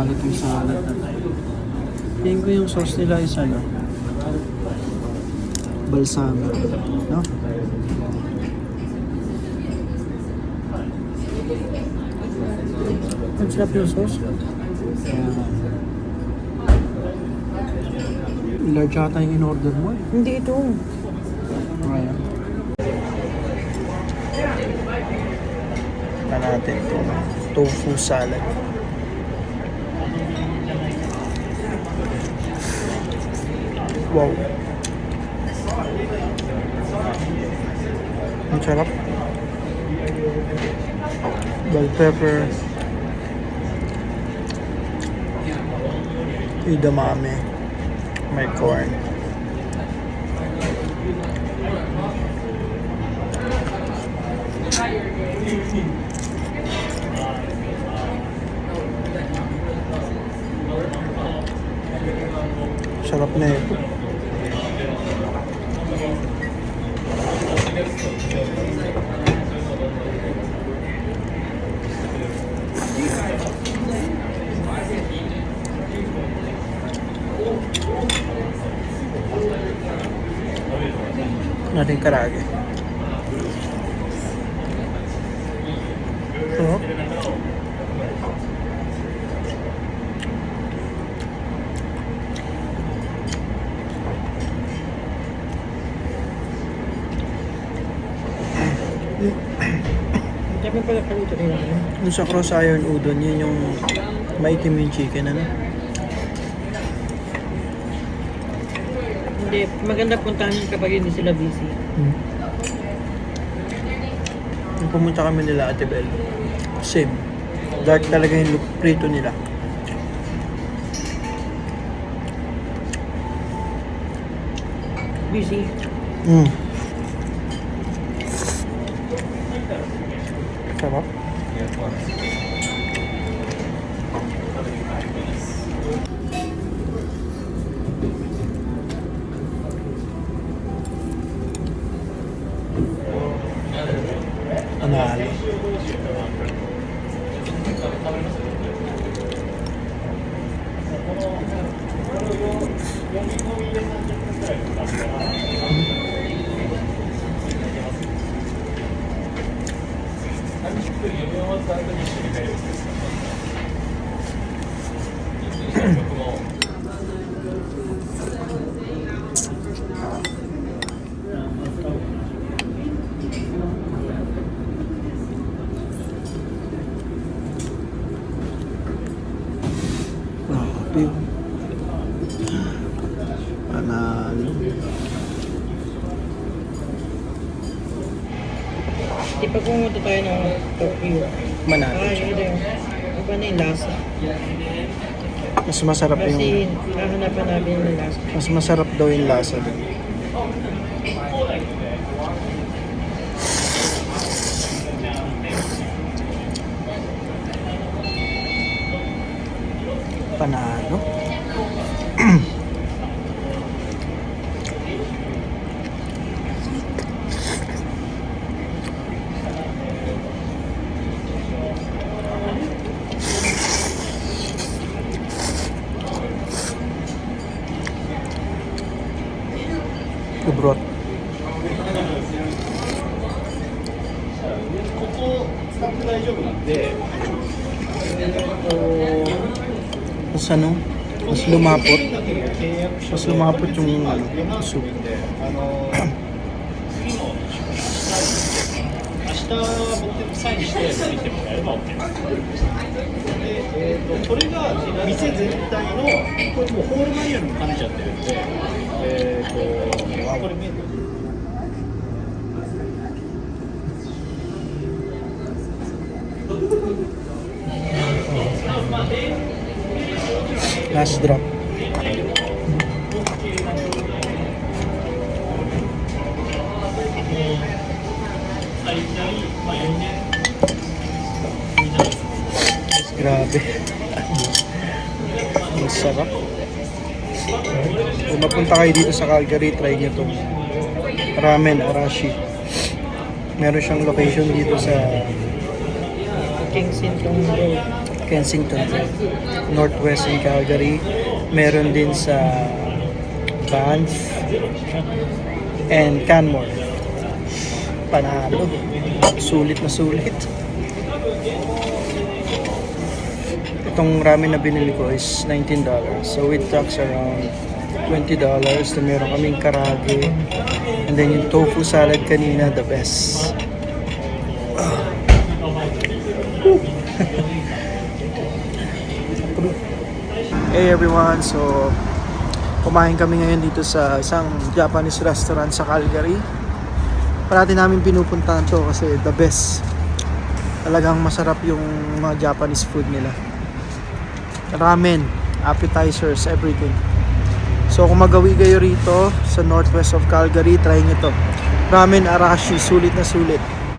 maalat yung salad na tayo. Tingin ko yung sauce nila is ano, balsamic, no? Ang sarap yung sauce. Large ata yung in-order mo eh. Hindi ito. Ayan. Na natin ito. Tofu salad. Wow. Ang sarap. Bell pepper. Edamame. May corn. Sarap na ito. Nating karage. Sarap. Sabi pala kami ito rin natin. Yung sa cross iron udon, yun yung maitim yung chicken, ano? Hindi, maganda puntahan yun kapag hindi sila busy. Nung pumunta kami nila Ate Bel, same. Dark talaga yung prito nila. Busy. Sarap. Panalo. Grabe. Panalo. Di pa pumunta tayo ng Tokyo. Manalo. Yun yung iba na yung lasa. Mas masarap yung... Kasi hahanapan namin yung lasa. Mas masarap daw yung lasa dun. Panalo. Kubrot. Mas ano? Mas lumapot. Mas lumapot yung soup. 明日僕サインして見てもらえば OK です。これが店全体のこれもうホールマニュアルも兼ねちゃってるんで、これ見えてる。Last drop. Grabe. Ang sarap. Kung mapunta kayo dito sa Calgary, try nyo itong Ramen Arashi. Meron siyang location dito sa King Sintong Road. Kensington Drive, Northwest in Calgary. Meron din sa Banff and Canmore. Panalo. Sulit na sulit. Itong ramen na binili ko is $19. So with tax around $20. Na meron kaming karage. And then yung tofu salad kanina, the best. Hey everyone, so kumain kami ngayon dito sa isang Japanese restaurant sa Calgary. Parati namin pinupuntahan to kasi the best. Talagang masarap yung mga Japanese food nila. Ramen, appetizers, everything. So kung magawi kayo rito sa northwest of Calgary, try nyo to. Ramen Arashi, sulit na sulit.